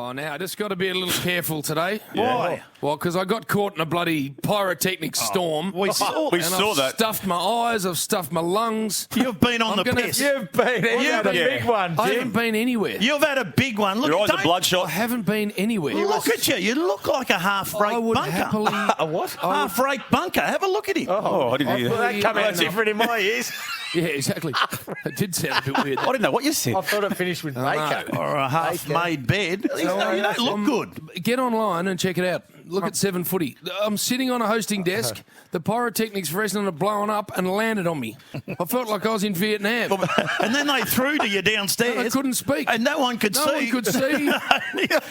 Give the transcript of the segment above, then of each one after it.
Oh, now I just got to be a little careful today. Why? Well, because I got caught in a bloody pyrotechnic storm. We saw I've that. Stuffed my eyes. I've stuffed my lungs. You've been on the piss. You've been. You've had a big one, Jim. I haven't been anywhere. You've had a big one. Look, Your eyes are I bloodshot. haven't been anywhere. Look at you. You look like a half-rake I would bunker. happily. A what? Half-rake bunker. Have a look at him. Oh, I didn't hear Well, that. that come out different in my ears. Yeah, exactly. It did sound a bit weird. I didn't know what you said. I thought it finished with makeup. Or a half-made bed. You don't look good. Get online and check it out. Look at 7 Footy. I'm sitting on a hosting desk. The pyrotechnics for Essendon are blowing up and landed on me. I felt like I was in Vietnam. And then they threw to you downstairs. I couldn't speak. And no one could see. No one could see.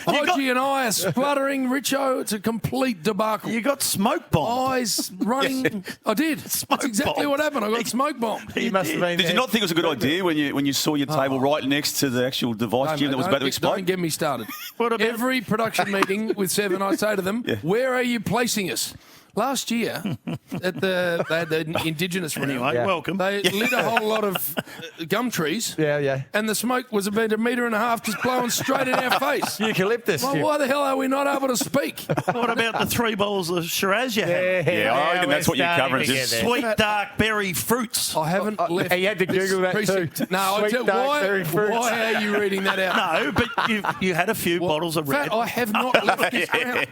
Hodgie and I are spluttering. Richo, it's a complete debacle. You got smoke bombed. Eyes running. I did. That's exactly what happened. I got smoke bombed. You must have been Did you not think it was a good idea when you saw your table right next to the actual device, Jim, that was about to Don't explode? get me started. What about- Every production meeting with Seven, I say to them, where are you placing us? Last year, they had the Indigenous room. Anyway, welcome. They lit a whole lot of gum trees. Yeah. And the smoke was about 1.5 meters just blowing straight in our face. Eucalyptus. Well, why the hell are we not able to speak? What about the 3 bowls of Shiraz you had? Yeah, I reckon that's what you're covering. Just Sweet dark berry fruits. I haven't left. You had to Google that too. No, I Sweet tell dark berry fruits. why are you reading that out? No, but you had a few bottles of red. I have not left this ground.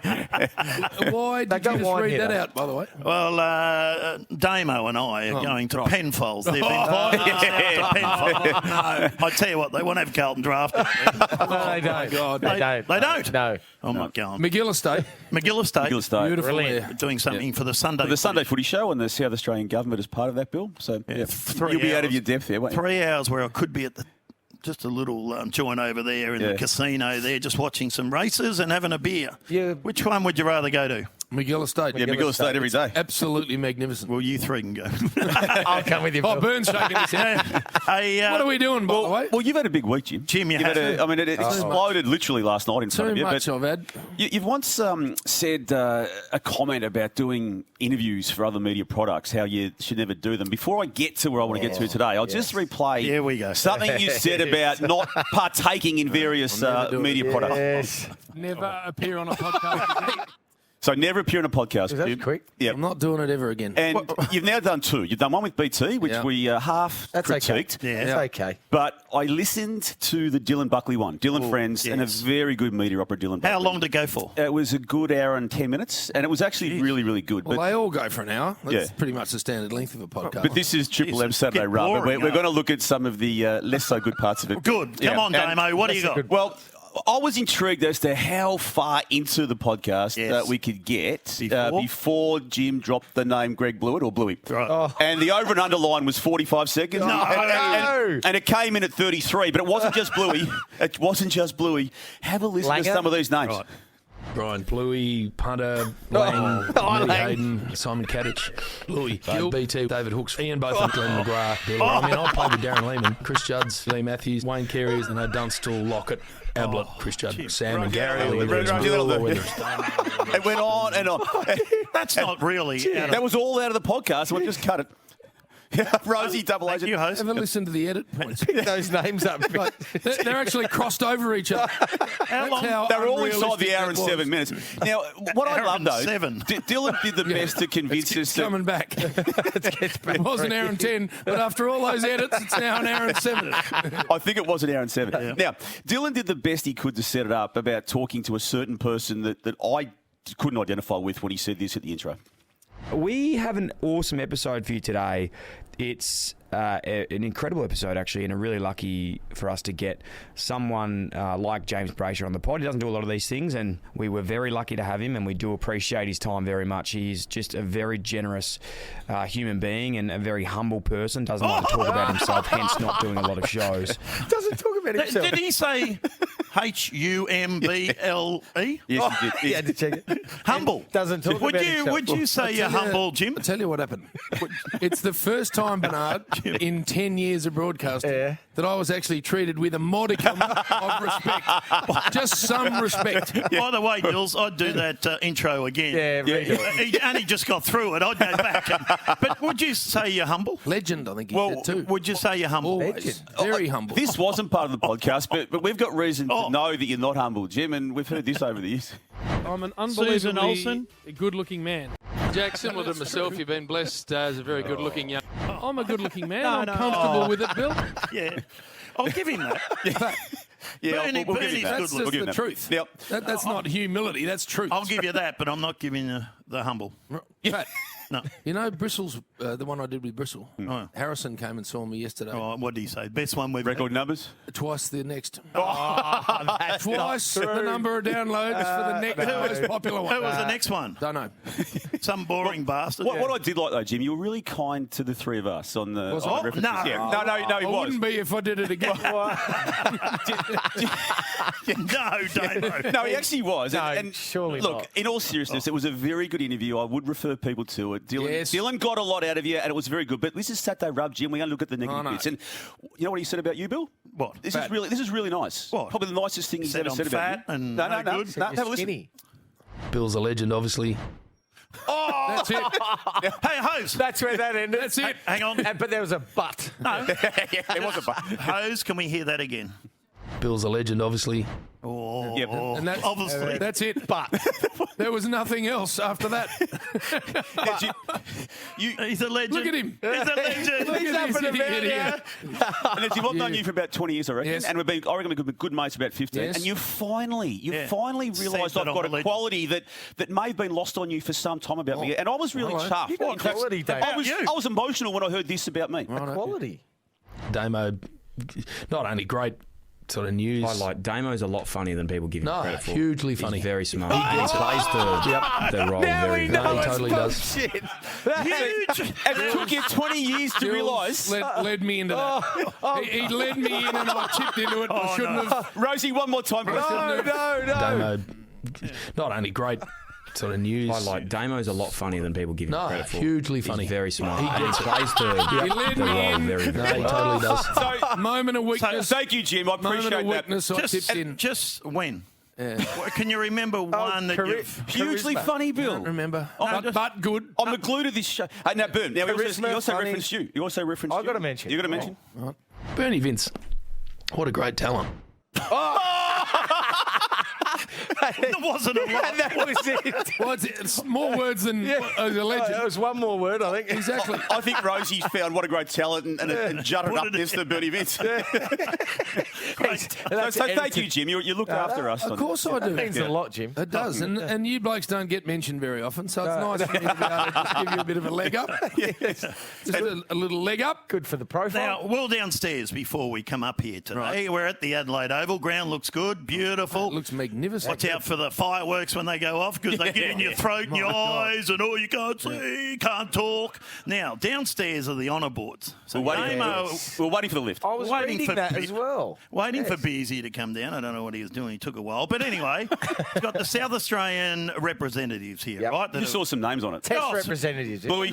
Why did you just read that out, by the way? Well, Damo and I are going to Penfolds. They've been to Penfolds. No, I tell you what, they won't have Carlton draft. No, they don't. God. They don't? No. I'm not going. McGill Estate. McGill Estate. Beautiful Brilliant. there. Doing something for the Sunday. the Sunday Footy Show and the South Australian government as part of that bill. So you'll be out of your depth there, won't you? 3 hours where I could be at just a little joint over there in the casino there, just watching some races and having a beer. Yeah. Which one would you rather go to? McGill Estate. Yeah, McGill Estate every day. Absolutely magnificent. Well, you three can go. I'll come with you. Oh, Burn's shaking his head. What are we doing, by the way? Well, you've had a big week, Jim. Jim, you had it exploded literally last night in front of Too you. much I've had. You've once said a comment about doing interviews for other media products, how you should never do them. Before I get to where I want to get to today, I'll just replay Here we go. something you said about not partaking in various media products. Yes. Never appear on a podcast. So never appear on a podcast. Was that Jim. quick? Yeah. I'm not doing it ever again. And you've now done 2. You've done one with BT, which we half That's critiqued. okay. That's okay. But I listened to the Dylan Buckley one. Dylan Friends, and a very good media opera, Dylan Buckley. How long to go for? It was a good hour and 10 minutes, and it was actually really, really good. Well, they all go for an hour. That's Yeah. pretty much the standard length of a podcast. But this is Triple M It's Saturday get Rub, and boring, we're going to look at some of the less so good parts of it. Good. Yeah. Come on, And- Damo. What do you got? Well, I was intrigued as to how far into the podcast Yes. we could get Before? before Jim dropped the name Greg Blewett or Bluey. Right. And the over and under line was 45 seconds. No. And it came in at 33, but it wasn't just Bluey. It wasn't just Bluey. Have a listen to Langer? some of these names. Right. Brian Bluey, Punter, Lang, Matty Lang. Hayden, Simon Kadich, Bluey, BT, David Hooks, Ian Botham, Glenn McGrath, Billy. I mean, I played with Darren Lehman, Chris Judds, Lee Matthews, Wayne Carey, and Dunstall, Lockett, Ablett, Chris Judd, Sam and Gary, whether it's Will or whether it's Damo. It went on and on. That's not really. That was all out of the podcast, so we just cut it. Rosie double Thank agent. you, host. Ever listen to the edit points? Pick those names up. Like, they're actually crossed over each other. How long? They were all inside unrealistic the hour and that was. 7 minutes. Now, what I Hour love and though, 7. Dylan did the best to convince us It's that coming back. It was an hour and 10, but after all those edits, it's now an hour and 7. I think it was an hour and 7. Now, Dylan did the best he could to set it up about talking to a certain person that I couldn't identify with when he said this at the intro. We have an awesome episode for you today. It's an incredible episode, actually, and really lucky for us to get someone like James Brayshaw on the pod. He doesn't do a lot of these things, and we were very lucky to have him, and we do appreciate his time very much. He's just a very generous human being and a very humble person. Doesn't like to talk about himself, hence not doing a lot of shows. Doesn't talk about himself. Did he say Humble? Yes, he did. He had to check it. Humble. Doesn't talk Would about you himself. Would you say you're humble, Jim? I'll tell you what happened. It's the first time, Bernard, in 10 years of broadcasting that I was actually treated with a modicum of respect. Just some respect. By the way, Jules, I'd do that intro again. Yeah, He only just got through it. I'd go back. But would you say you're humble? Legend, I think he Well, said too. would you say you're humble? Always. Very humble. This wasn't part of the podcast, but we've got reason to know that you're not humble, Jim, and we've heard this over the years. I'm an Susan unbelievably Olsen. good-looking man. Jack, similar to myself, you've been blessed as a very good-looking young. I'm a good-looking man. No, I'm no. comfortable with it, Bill. Yeah. I'll give him that. Yeah, Bernie- we'll give Bernie's you that. That's good just give the him that. truth. Yep. That's not humility. That's truth. I'll give you that, but I'm not giving you the humble. Pat, No. you know Bristles, the one I did with Bristle. Oh. Harrison came and saw me yesterday. Oh, what did he say? Best one we've Record numbers? Twice the next. That's Twice the number of downloads for the next most popular one. Who was the next one? Don't know. Some boring bastard. What I did like, though, Jim, you were really kind to the three of us on the, Was on I? the references. No. Yeah. No, he I was. wouldn't be if I did it again. No, Damo. No, he actually was. No, and surely look, not. in all seriousness, it was a very good interview. I would refer people to it. Yes. Dylan got a lot out of you, and it was very good. But this is Saturday Rub, Jim. We're going to look at the negative I know. bits. And you know what he said about you, Bill? What? This is really nice. What? Probably the nicest thing he's Said ever I'm said about fat you. and no, no no, good. no. Have a listen. Skinny. Bill's a legend, obviously. That's it. Hey, Hose. That's where that ended. That's it. Hang on. But there was a but. No. There was a but. Hose, can we hear that again? Bill's a legend, obviously. Oh, Yep. And that's, obviously. that's it. But there was nothing else after that. He's a legend. Look at him. He's a legend. Look at this idiot here. And Jim, I've known you for about 20 years, I reckon. Yes. And I reckon we've been good mates about 15. Yes. And you finally Yeah. realised Said I've that got I'm a a legend. quality that may have been lost on you for some time about me. And I was really hello. tough. You got In fact, quality, Dave. I was emotional when I heard this about me. Quality. Damo, not only great sort of news. I like Damo's a lot funnier than people give him No, credit for. hugely funny. He's very smart. He plays the role very, No, very he totally does. Shit. Huge. And it took you 20 years to Jules realise. led me into that. He led me in and I chipped into it. I shouldn't have. Rosie, one more time. please. No. Damo, not only great sort of news. I like Damo's a lot funnier than people give him No, credit for. hugely funny. He's very smart. He And gets he plays He led the me role in. very, No, very he well. totally does. So, Moment of weakness. thank you, Jim. I Moment appreciate of that. weakness. I tipped in. Just when? Yeah. Well, can you remember one that you've... Hugely funny, Bill. Don't remember. I'm But good. I'm the glue to this show. Now, Bern, now Charisma, he also funny. referenced you. You also referenced I you. got to mention. You got to mention. Bernie Vince, what a great talent. There wasn't a lot. That was it. Well, it's more words than a legend. That was one more word, I think. Exactly. I think Rosie's found what a great talent and jutted Put up it this to Bernie Vince. So That's thank edited. you, Jim. You looked after us. Of course I do. That means a lot, Jim. It does, and you blokes don't get mentioned very often, so it's nice for me to be able to just give you a bit of a leg up. Just a little leg up. Good for the profile. Now, we're downstairs before we come up here today. We're at the Adelaide Oval. Ground looks good, beautiful. It looks magnificent. Watch out for the fireworks when they go off because they get in your throat and your eyes and you can't see, can't talk. Now, downstairs are the honour boards. So We're Damo, waiting for the lift. I was waiting reading for that Pete. as well. waiting for Beersy to come down. I don't know what he was doing. He took a while. But anyway, we've got the South Australian representatives here, Yep. right? that You are- saw some names on it. Test Oh, representatives. Louis.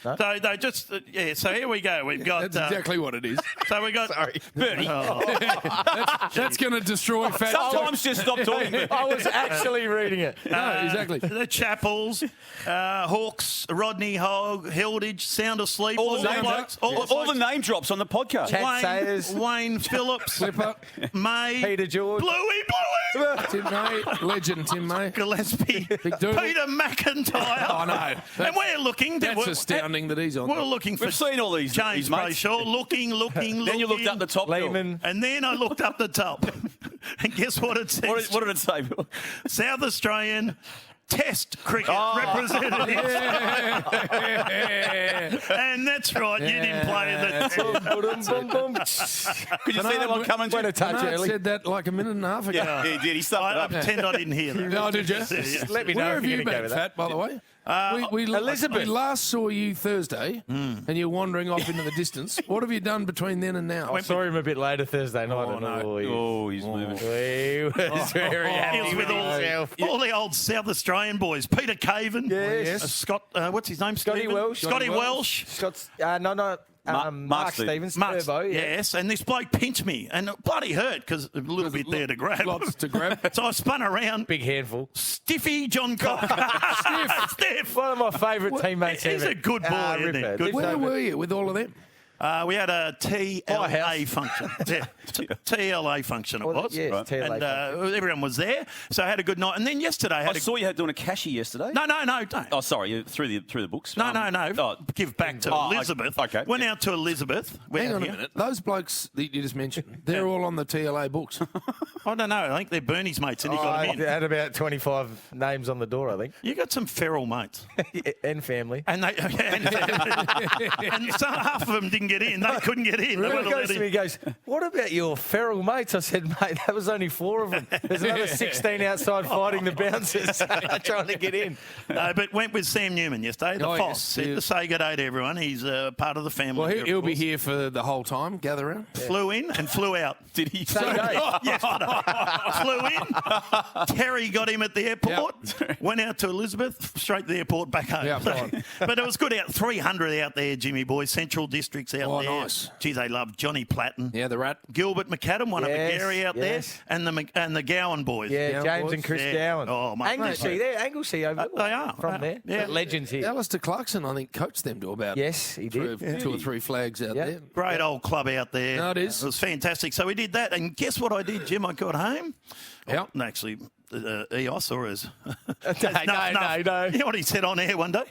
So they just, so here we go. We've got, That's exactly what it is. so we got, Bernie. That's going to destroy fat. Sometimes just stop talking. I was actually reading it. No, exactly. the Chappells, Hawks, Rodney Hogg, Hilditch, Sound Asleep, All the, the name, blokes, all the name drops on the podcast. Chat Sayers. Wayne Phillips, Slipper. May, Peter George. Bluey, Tim May. Legend, Tim May. Gillespie, Doodle. Peter McIntyre. Oh, no. And we're looking. That's astounding that he's on. We're looking for We've seen all these James mates. Brayshaw. Looking. Then you looked up the top. Bill. Lehman. And then I looked up the top. And guess what it says? What did it say, Bill? South Australian Test cricket representative. And that's right, you didn't play the test. Boom, boom, boom. Could you see that one coming? Went a touch Bernard early. said that like a minute and a half ago. Yeah, he did. He stuffed it I up. pretend I didn't hear that. No, did you? Let me know Where if have you're you going to go been, with that. Fat, by the way? We Elizabeth. we last saw you Thursday, and you're wandering off into the distance. What have you done between then and now? I saw him a bit later Thursday night. Oh, no. Oh, he's moving. He was very He happy was with himself. all the old South Australian boys. Peter Caven. Yes. Scott, what's his name? Scotty Stephen? Welsh. Scotty Welsh. Scott's, no. Mark Stevens. Mark, Turbo, yeah. yes, and this bloke pinched me, and it bloody hurt because a little bit there to grab. Lots to grab. So I spun around. Big handful. Stiffy John Cocker. Stiff. One of my favourite teammates He's ever. a good boy, isn't he? Ripper. Good Where were you with all of them? We had a TLA function. Yeah, TLA function it was. Yes, Right. TLA And function. everyone was there, so I had a good night. And then yesterday, I I had saw you had doing a cashy yesterday. No, don't. Oh, sorry, through the books. No. Oh, Give back to Oh, Elizabeth. okay. Went out to Elizabeth. Hang on a minute. Those blokes that you just mentioned, they're all on the TLA books. I don't know. I think they're Bernie's mates, and he got I them in. had about 25 names on the door, I think, You got some feral mates, and family. and they and some, half of them didn't get in. They couldn't get in. They He weren't goes allowed to me, he in. goes, "What about your feral mates?" I said, "Mate, that was only 4 of them. There's another 16 outside fighting the bouncers, trying to get in." No, but went with Sam Newman yesterday, the Oh, Foss. yes, Said yes. to say good day to everyone. He's part of the family. Well, here, he'll of be course. here for the whole time. Gather around. Flew in and flew out. Did he? Same day. Yesterday. Flew in. Terry got him at the airport. Went out to Elizabeth, straight to the airport, back home. Yeah, fine. But it was good out. 300 out there, Jimmy boy. Central District's out Oh, there. nice. Geez, they love Johnny Platten. Yeah, the rat. Gilbert McAdam, one Yes, of McGarry out yes. there, and the Gowan boys. Yeah, Yeah, James boys. and Chris Yeah. Gowan. Oh, mate. Anglesey there, Anglesey over They are. from there. Yeah. Legends here. Alistair Clarkson, I think, coached them to about Yes, he did. 2 or 3 flags out Yeah. there. Great old club out there. No, it is. It was fantastic. So we did that, and guess what I did, Jim? I got home. Yeah. Oh, actually, EOS or as No. You know what he said on air one day?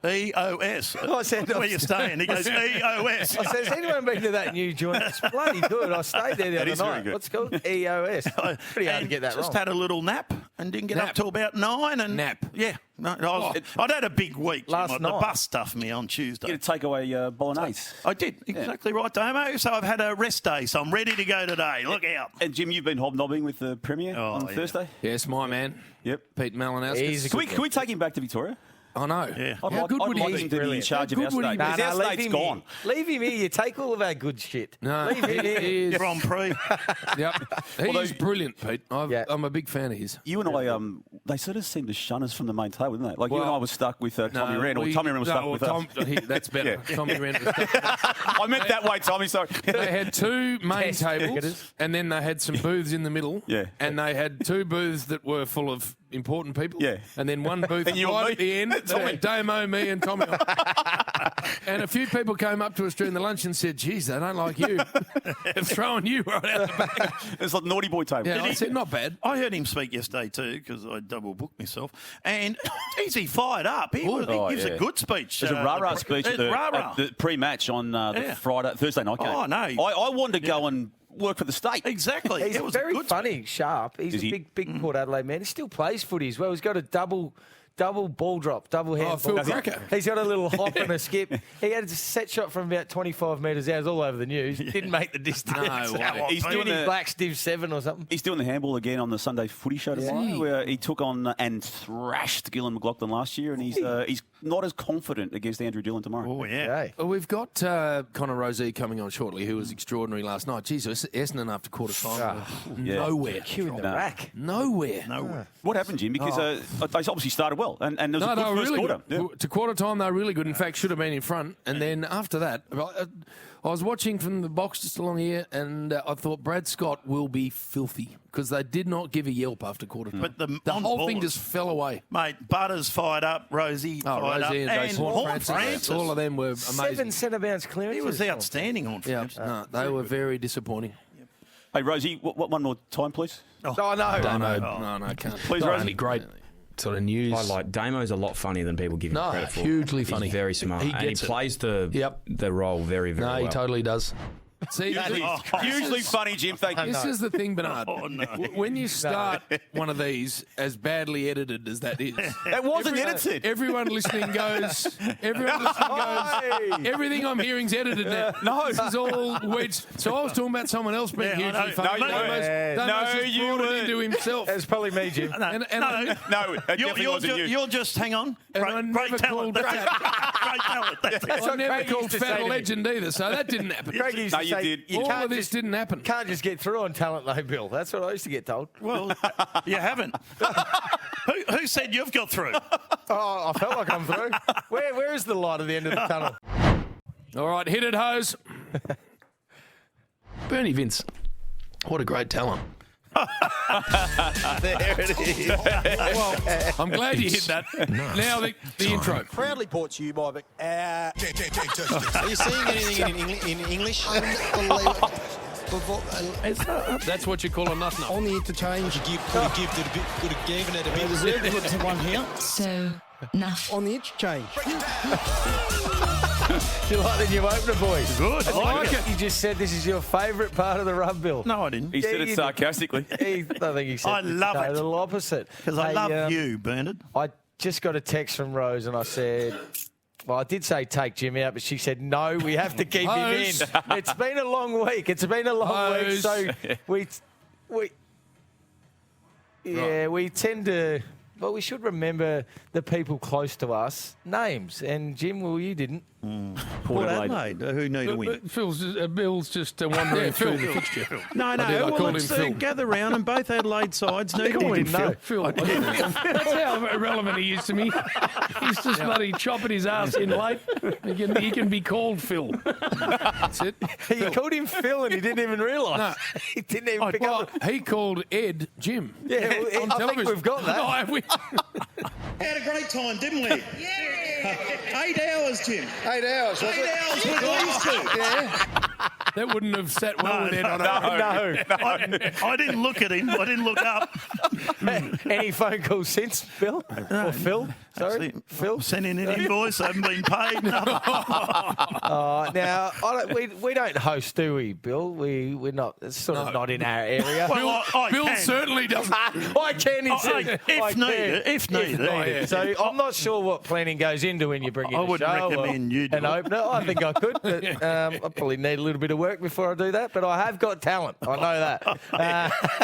EOS. I said- Where you staying? He goes, EOS. I said, "Has anyone been to that new joint? It's bloody good. I stayed there the other is very night. good. What's it called? EOS. Pretty hard to And get that just wrong. had a little nap and didn't get Nap. up till about 9. And Nap. Yeah. No, I'd had a big week. Jim. Last The night. bus stuffed me on Tuesday. Get a takeaway bolognese. I did. Exactly right, Damo. So I've had a rest day, so I'm ready to go today. Look out. And Jim, you've been hobnobbing with the Premier on yeah. Thursday. Yes, my man. Yep. Pete Malinowski. He's a Can we take him back to Victoria? I know. Yeah. How I'd good would like he him be? to be in charge of How our good would he state. be? Because our state's leave him gone. here. Leave him here. You take all of our good shit. No, Leave him here. he is. Grand Prix. Yep. He's brilliant, Pete. Yeah. I'm a big fan of his. You and I, they sort of seemed to shun us from the main table, didn't they? Like you and Well, I were stuck with Tommy Rand, or Tommy Rand was stuck with us. That's better. Tommy Rand was stuck with us. I meant that way, Tommy. Sorry. They had 2 main Test tables, cricketers. and then they had some booths in the middle. Yeah. And they had 2 booths that were full of important people. Yeah. And then one booth And you and right me. at the end that went Damo, me, and Tommy. And a few people came up to us during the lunch and said, "Geez, they don't like you. They're throwing you right out the back." It's like naughty boy table. Yeah, I said, "Not bad." I heard him speak yesterday too because I double booked myself. And is he fired up? He gives a good speech. There's a rah-rah speech at the pre-match on the Thursday night game. Oh, no. I wanted to go and work for the state. Exactly. He's It was very a good funny, sharp. He's Is a he? big Port Adelaide man. He still plays footy as well. He's got a double ball drop, double hand. Phil ball. Cracker. He's got a little hop and a skip. He had a set shot from about 25 metres out. It was all over the news. Didn't make the distance. No way. He's doing Uni the- Blacks Div 7 or something. He's doing the handball again on the Sunday Footy show tomorrow, he? where he took on and thrashed Gillan McLaughlin last year, and he's not as confident against Andrew Dillon tomorrow. Oh, yeah. Okay. Well, we've got Connor Rosey coming on shortly, who was extraordinary last night. Jesus, Essendon after quarter time. Nowhere. Cue in the rack. Nowhere. No. What happened, Jim? Because they obviously started well, and there was No, a they good were first really quarter. good. Yeah. To quarter time, they were really good. In fact, should have been in front. And then after that, I was watching from the box just along here, and I thought Brad Scott will be filthy because they did not give a yelp after quarter time. But the whole thing on-ballers- just fell away. Mate, Butters fired up, Rosie fired up, Rosie and Jason Horn Francis. Francis. All of them were amazing. 7 centre bounce clearances. He was outstanding, Horn Yeah, Francis. no, they were very disappointing. Hey, Rosie, one more time, please. Oh, no. No, can't. Please, Not Rosie. only great sort of news. I like Damo's a lot funnier than people give him No, credit for. hugely funny. He's very smart. He and he gets it. plays the role very, very No, well. he totally does. See, Hugely funny, Jim. Thank you. this is the thing, Bernard. Oh, no. When you start one of these, as badly edited as that is, That wasn't edited. everyone listening goes, everything I'm hearing's edited now. No. This is all wedged. So I was talking about someone else being Yeah, I hugely know. funny. No, you Damos- weren't. Damos No, just you brought it weren't. into himself. That's probably me, Jim. No, And- No, it definitely wasn't you. You're just, hang on. And I Great never talent. called That's it. Great talent. That's it. I what never Craig called used to Fat say a to me. legend either, so that didn't happen. Craig used No, to you say, did. You All can't of this just, didn't happen. can't just get through on talent though, Bill. That's what I used to get told. Well, you haven't. Who said you've got through? Oh, I felt like I'm through. Where is the light at the end of the tunnel? All right, hit it, hose. Bernie Vince, what a great talent. There it is. Well, I'm glad you hit that. Now the intro. Proudly brought to you by... Are you seeing anything in English? Unbelievable. That's what you call a Nuff Nuff. On the interchange, could have given it a bit. Reserve to one here. So, Nuff. On the interchange. Do you like the new opener, boys? Good. I like it. You just said this is your favourite part of the run, Bill. No, I didn't. He said it sarcastically. I think he said I love the it. total opposite. Because I love you, Bernard. I just got a text from Rose and I said, well, I did say take Jim out, but she said, no, we have to keep him in. Rose. It's been a long week. It's been a long week. Rose. So we tend to, well, we should remember the people close to us, names. And Jim, well, you didn't. Port Adelaide. Who need a win? Bill's just wandering through the fixture. No, I did. I called him Phil. gather round and both Adelaide sides need a win. Phil. That's how irrelevant he is to me. He's just bloody chopping his ass in late. He can be called Phil. That's it. You called him Phil and he didn't even realise. No. He didn't even pick Well, up. he called Ed Jim. Yeah, well, on I think television. we've got that. No, have we? Had a great time, didn't we? Yeah. 8 hours, Jim. 8 hours, was 8 hours with these two. Yeah. That wouldn't have sat well with Ed on No. I didn't look at him. I didn't look up. Any phone calls since, Bill? Or Phil? Sorry? Phil? Sent in an invoice. I haven't been paid. Now, we don't host, do we, Bill? We're not. It's sort of not in our area. Well, I Bill can. certainly doesn't. I can, he said. If needed. If needed. So I'm not sure what planning goes into when you bring in I a wouldn't show recommend you do an it. opener. I think I could, but I probably need a little bit of work before I do that. But I have got talent. I know that.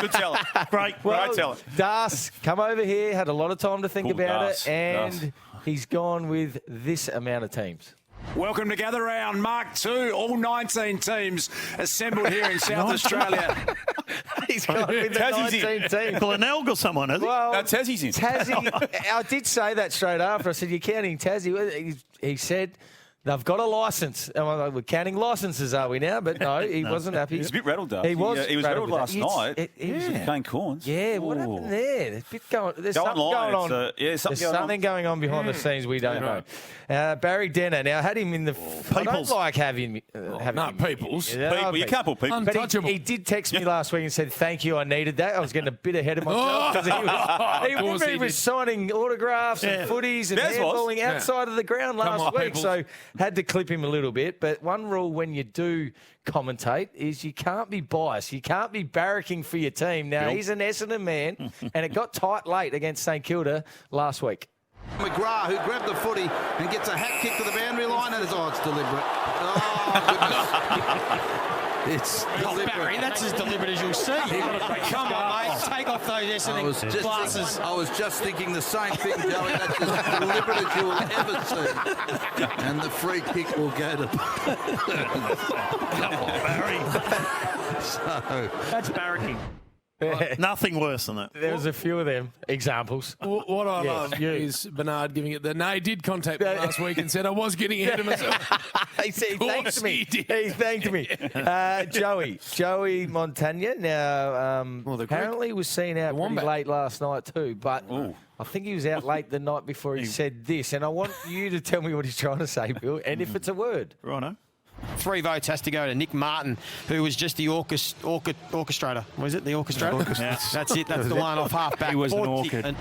Good talent. Great. Well, Great talent. Das, come over here. Had a lot of time to think Cool, about Das, it, and Das. he's gone with this amount of teams. Welcome to Gather Round Mark II. All 19 teams assembled here in South Australia. He's gone with the Tassie's 19 teams. Glenelg or someone, has he? Well, No, Tassie's in. Tassie, I did say that straight after. I said, you're counting Tassie. He said, they've got a licence. And I'm like, we're counting licences, are we now? But no, he wasn't happy. He was a bit rattled, Dave. He was He was rattled with last that. night. He was- Cane Corns. Yeah, what happened there? There's, a bit there's something online, going on. it's, There's something going on behind the scenes we don't know. Barry Denner. Now, I had him in the... I don't Peoples. like having No, him. Peoples. People, you can't pull people. But Untouchable. he did text me last week and said, thank you, I needed that. I was getting a bit ahead of myself because Of course he he was did. signing autographs and footies and Yes, was. handballing outside of the ground last on, week. Peoples. So had to clip him a little bit. But one rule when you do commentate is you can't be biased. You can't be barracking for your team. Now, he's an Essendon man, and it got tight late against St Kilda last week. McGrath, who grabbed the footy and gets a hat kick to the boundary line, and it's deliberate. Oh, goodness. It's deliberate. That's as deliberate as you'll see. Come on, mate. Take off those Essendon glasses. I was just thinking the same thing, Joey. That's as deliberate as you will ever see. And the free kick will go to... Barry. So, That's barracking. Nothing worse than that. There was a few of them examples. What I love is Bernard giving it the... No, he did contact me last week and said I was getting ahead of myself. He thanked me. he did. He thanked me. Joey Montagna. Now, apparently was seen out pretty Wombat. late last night too, but I think he was out late the night before he said this, and I want you to tell me what he's trying to say, Bill, and if it's a word. Righto. 3 votes has to go to Nick Martin, who was just the orchestrator. Was it the orchestrator? That's it. That's the one off half-back. He was an 40 orchid. and-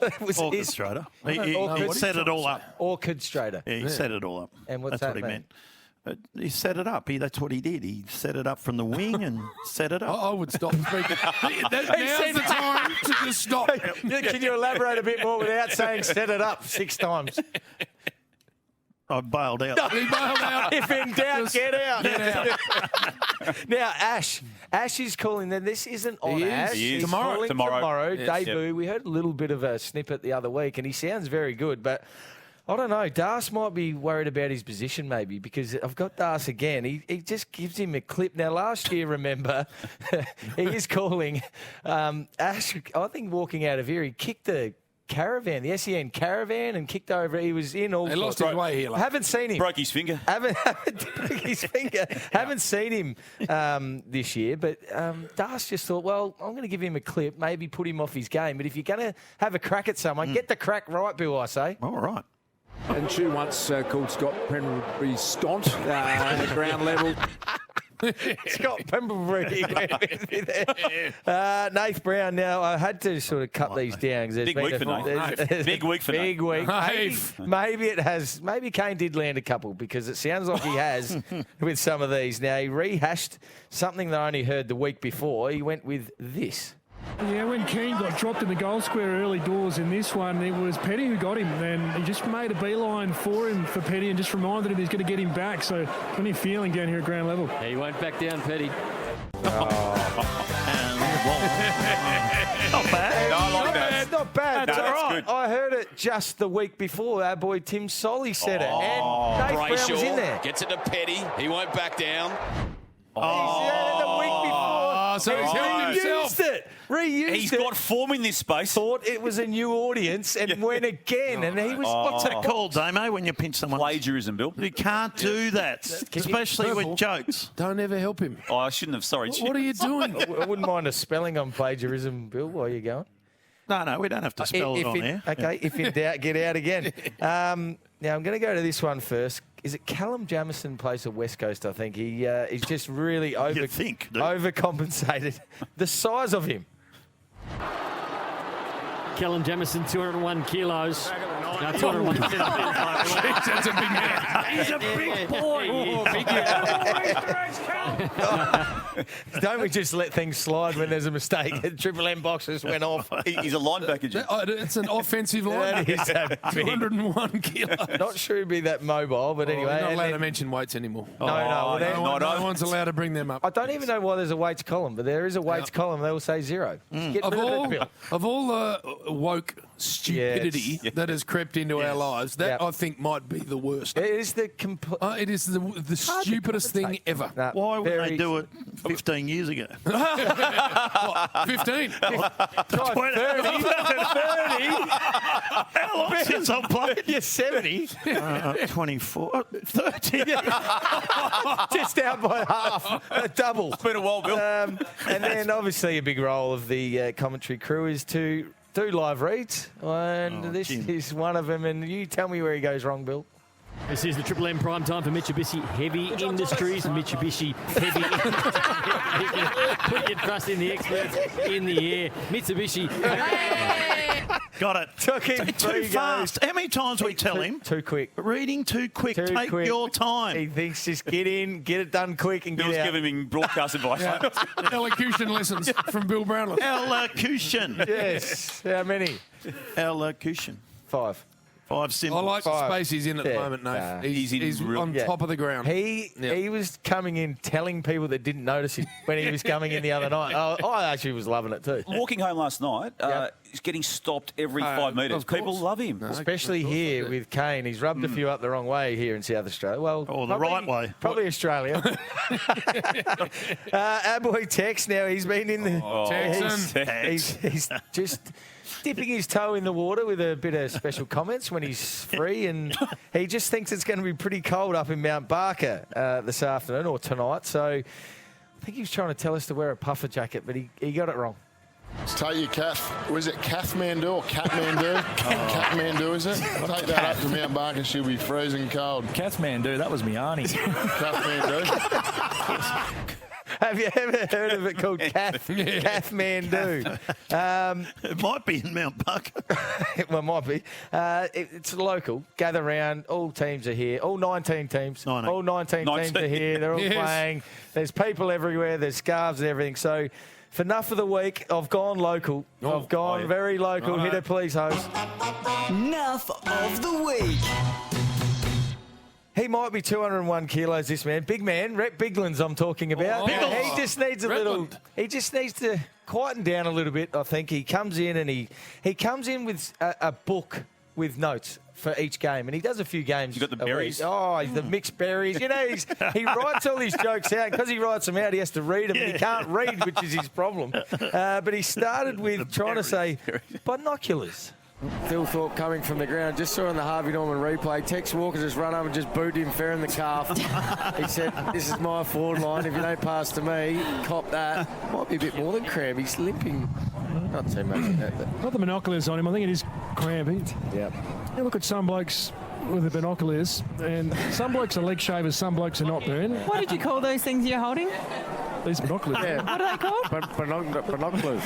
It was his Orchestrator. He set it all up. orchestrator. Yeah, he set it all up. And what's That's that what he mean? meant. He set it up. That's what he did. He set it up from the wing and set it up. I would stop speaking. Now's the time to just stop. Can you elaborate a bit more without saying set it up 6 times? I bailed out. He bailed out. If in doubt, get out. Get out. Now, Ash is calling. Then this isn't on He is. Ash. He is. He's Tomorrow. calling Tomorrow. Yes. debut. We heard a little bit of a snippet the other week, and he sounds very good. But I don't know. Das might be worried about his position, maybe, because I've got Das again. He just gives him a clip. Now, last year, remember, he is calling Ash. I think walking out of here, he kicked the caravan, the SEN caravan, and kicked over. He was in all. He lost his way here. Haven't seen him. Broke his finger. Haven't broke his finger. Haven't seen him this year. But Das just thought, well, I'm going to give him a clip, maybe put him off his game. But if you're going to have a crack at someone, get the crack right, Bill, I say. All right. And Chu once called Scott Pendlebury Stont at ground level. Scott Pendlebury. Nath Brown. Now, I had to sort of cut these down. Big week for Nath. Big week for Nath. Big week. Maybe it has. Maybe Kane did land a couple because it sounds like he has with some of these. Now, he rehashed something that I only heard the week before. He went with this. Yeah, when Keane got dropped in the goal square early doors in this one, it was Petty who got him, and he just made a beeline for Petty and just reminded him he's going to get him back. So plenty of feeling down here at ground level. Yeah, he won't back down, Petty. Not bad. No, I like that. It's not bad. No, It's all that's right. good. I heard it just the week before. Our boy Tim Solly said it. And Nath Brown was in there. Gets it to Petty. He won't back down. He said it the week before. So he's helped himself. Reused He's it. got form in this space. Thought it was a new audience and went again. And he was... What's that called, Damo, when you pinch someone? Plagiarism, Bill. You can't do that, especially with jokes. Don't ever help him. Oh, I shouldn't have. Sorry. What are you doing? I wouldn't mind a spelling on plagiarism, Bill, while you're going. No, we don't have to spell it on here. Okay, if in doubt, get out again. Now, I'm going to go to this one first. Is it Callum Jamieson plays for West Coast, I think. He's just really overcompensated. The size of him. Callum Jamieson, 201 kilos. No, 201 centimetres. That's a big man. He's a big boy. Don't we just let things slide when there's a mistake? The Triple M boxes went off. He's a linebacker, Jim. It's an offensive line. That is a big- 201 kilos. Not sure he'd be that mobile, but anyway. We're not and allowed then- to mention weights anymore. No, No one's allowed to bring them up. I don't even know why there's a weights column, but there is a weights column. They will say zero. Just get Of rid of it, Bill. all the woke stupidity that has crept into our lives, that I think might be the worst. It is the it is the stupidest thing ever. Why would they do it 15 years ago? What, 15? 30. How long since I've played? You're 70. 24, 30. Just out by half. A double. It's been a while, Bill. And then obviously a big role of the commentary crew is to do live reads. And this is one of them. And you tell me where he goes wrong, Bill. This is the Triple M prime time for Mitsubishi Heavy Industries. Mitsubishi Heavy Industries. Put your trust in the experts in the air. Mitsubishi. Got it. Took him Too fast. How many times we tell him? Too quick. Reading too quick. Take quick. your time. He thinks just get in, get it done quick and Bill's get out. giving him broadcast advice. Elocution lessons from Bill Brownless. Elocution. Yes. How many? Elocution. 5. 5 simple. I like the space he's in at the moment, Nate. He's on top of the ground. He was coming in telling people that didn't notice him when he was coming in the other night. I actually was loving it too. Walking home last night, he's getting stopped every 5 metres. People love him. Especially here with Kane. He's rubbed a few up the wrong way here in South Australia. Well, the right way. Probably Australia. Our boy Tex now, he's been in the... He's just dipping his toe in the water with a bit of special comments when he's free, and he just thinks it's going to be pretty cold up in Mount Barker this afternoon or tonight. So I think he was trying to tell us to wear a puffer jacket, but he got it wrong. Take your was it Kathmandu or Kathmandu? Kathmandu, is it? Take that up to Mount Barker, she'll be freezing cold. Kathmandu, that was my auntie. Kathmandu. Have you ever heard of it called Kathmandu? It might be in Mount Barker. Well, it might be. It's local. Gather round. All teams are here. All 19 teams. All 19 teams are here. They're all playing. There's people everywhere. There's scarves and everything. So for Nuff of the Week, I've gone local. I've gone very local. Hit it, please, host. Nuff of the Week. He might be 201 kilos, this man. Big man, Rhett Biglands I'm talking about. He just needs a little... He just needs to quieten down a little bit, I think. He comes in and he comes in with a book with notes for each game, and he does a few games. You got the berries. Oh, the mixed berries. You know, he writes all these jokes out. Because he writes them out, he has to read them, and he can't read, which is his problem. But he started with trying to say binoculars. Phil Thorpe coming from the ground. Just saw on the Harvey Norman replay. Tex Walker just run up and just booted him fair in the calf. He said, "This is my forward line. If you don't pass to me, cop that." Might be a bit more than cramp. He's limping. Not too much of that, but Got the binoculars on him. I think it is cramping. yeah. You look at some blokes with the binoculars, and some blokes are leg shavers, some blokes are not, Bern. What did you call those things you're holding? These binoculars. Yeah. What are they called? Binoculars.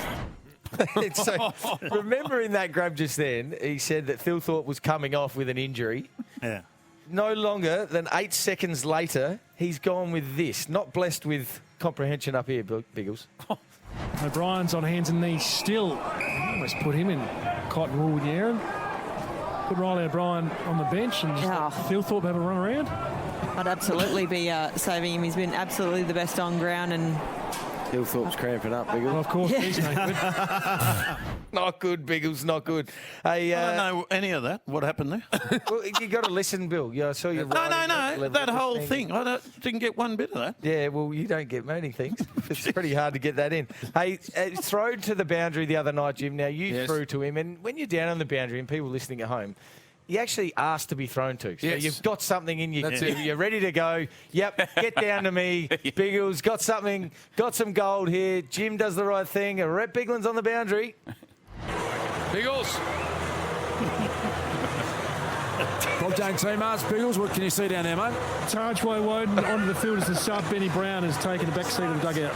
So, remember in that grab just then, he said that Phil Thorpe was coming off with an injury. Yeah. No longer than 8 seconds later, he's gone with this. Not blessed with comprehension up here, Biggles. O'Brien's on hands and knees still. Almost put him in cotton wool with Aaron. Put Riley O'Brien on the bench and just Phil Thorpe have a run around. I'd absolutely be saving him. He's been absolutely the best on ground, and Phil Thorpe's cramping up, Biggles. Well, of course, he's no good. Not good, Biggles, not good. Hey, I don't know any of that. What happened there? well, you got to listen, Bill. Yeah, I saw you. No. That whole thing. I didn't get one bit of that. Yeah, well, you don't get many things. It's pretty hard to get that in. Hey, thrown to the boundary the other night, Jim. Now, you threw to him, and when you're down on the boundary and people listening at home, you actually asked to be thrown to. So you've got something in you. You're ready to go. Yep, get down to me. Biggles, got something, got some gold here. Jim does the right thing. Rhett Bigland's on the boundary. Biggles. Bob Jane T-Mars, Biggles, what can you see down there, mate? Tarchway Woden onto the field as the sub. Benny Brown has taken the back seat of the dugout.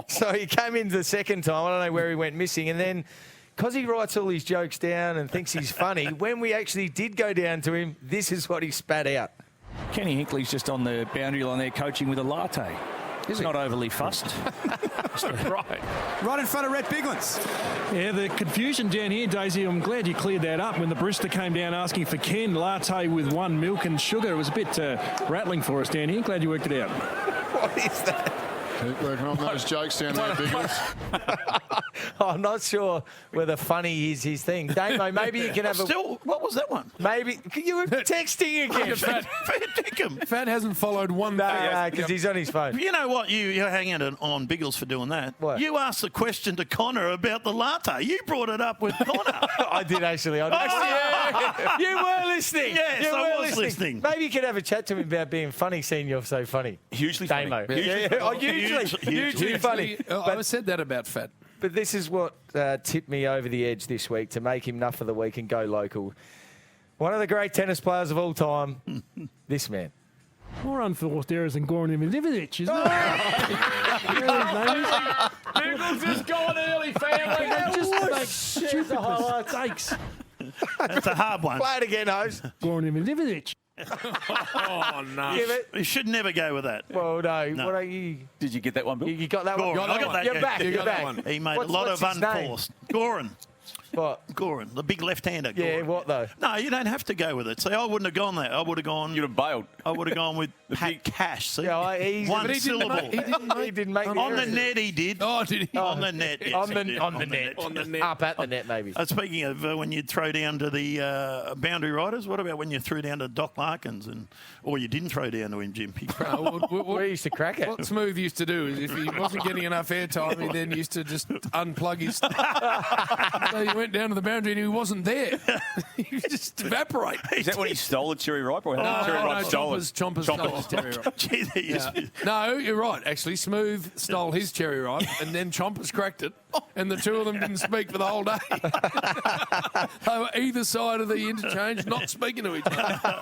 So he came in the second time. I don't know where he went missing. And then, because he writes all his jokes down and thinks he's funny, when we actually did go down to him, this is what he spat out. Kenny Hinkley's just on the boundary line there coaching with a latte. He's not overly fussed. Right in front of Rhett Biglands. Yeah, the confusion down here, Daisy, I'm glad you cleared that up. When the barista came down asking for Ken, latte with 1 milk and sugar, it was a bit rattling for us down here. Glad you worked it out. What is that? Keep working on those jokes down there, Biggles. I'm not sure whether funny is his thing. Damo, maybe you can have what was that one? Maybe. You were texting again. Fat hasn't followed one thing. No, because he's on his phone. You know what? You're hanging on Biggles for doing that. What? You asked the question to Connor about the latte. You brought it up with Connor. I did actually. You were listening. Yes, I was listening. Maybe you could have a chat to him about being funny, seeing you're so funny. Hugely funny. Damo. Hugely funny. I said that about Fat. But this is what tipped me over the edge this week to make him Nuff of the Week and go local. One of the great tennis players of all time, this man. More unforced errors than Goran Ivanovic, isn't it? Biggles is gone early, family. Just make stupid mistakes. That's a hard one. Play it again, host. Goran Ivanovic. Oh, no. You should never go with that. Well, no. What are you? Did you get that one, Bill? You got that one? Goran, I got that. You're back. You You're got that back. one. He made a lot of unforced. Goran. What? Goran, the big left-hander. Goran. Yeah, what though? No, you don't have to go with it. See, I wouldn't have gone there. I would have gone. You'd have bailed. I would have gone with Pat Cash. See, Yeah, one syllable. He didn't make on the net. He did. Oh, did he? On the net. Yes, on the he did. net. On the net. Up at the net, maybe. Speaking of when you'd throw down to the boundary riders, what about when you threw down to Doc Larkins or you didn't throw down to him, Jim? We used to crack it. What Smooth used to do is if he wasn't getting enough airtime, he then used to just unplug his stuff. So he went down to the boundary and he wasn't there. He just evaporate. Is that when he stole a cherry ripe? Or Chompers stole his cherry ripe. No, you're right. Actually, Smooth stole his cherry ripe and then Chompers cracked it and the two of them didn't speak for the whole day. They were either side of the interchange, not speaking to each other.